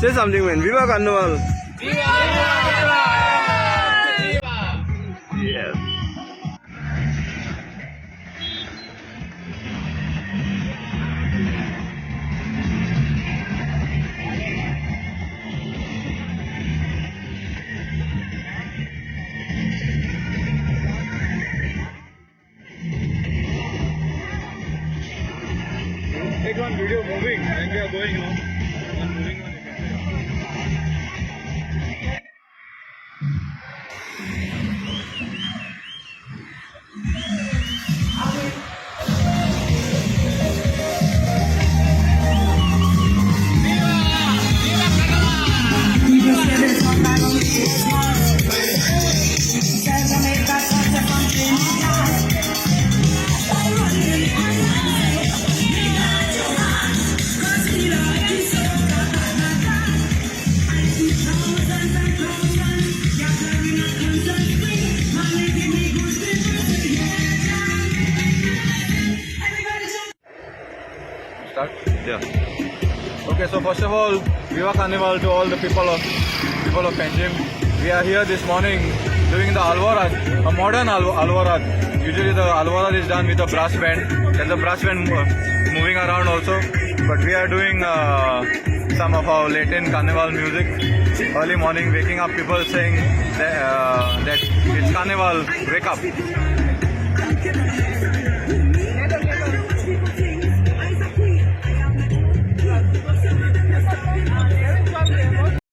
Say something, man. Viva Carnival. Yes. Take one video moving when we are going home. One moving one. Start? Yeah. Okay, so first of all, Viva Carnival to all the people of Panjim. We are here this morning doing the Alvarad, a modern Alvarad. Usually the Alvarad is done with a brass band. There's a brass band moving around also. But we are doing some of our Latin Carnival music. Early morning, waking up people saying that it's Carnival, wake up.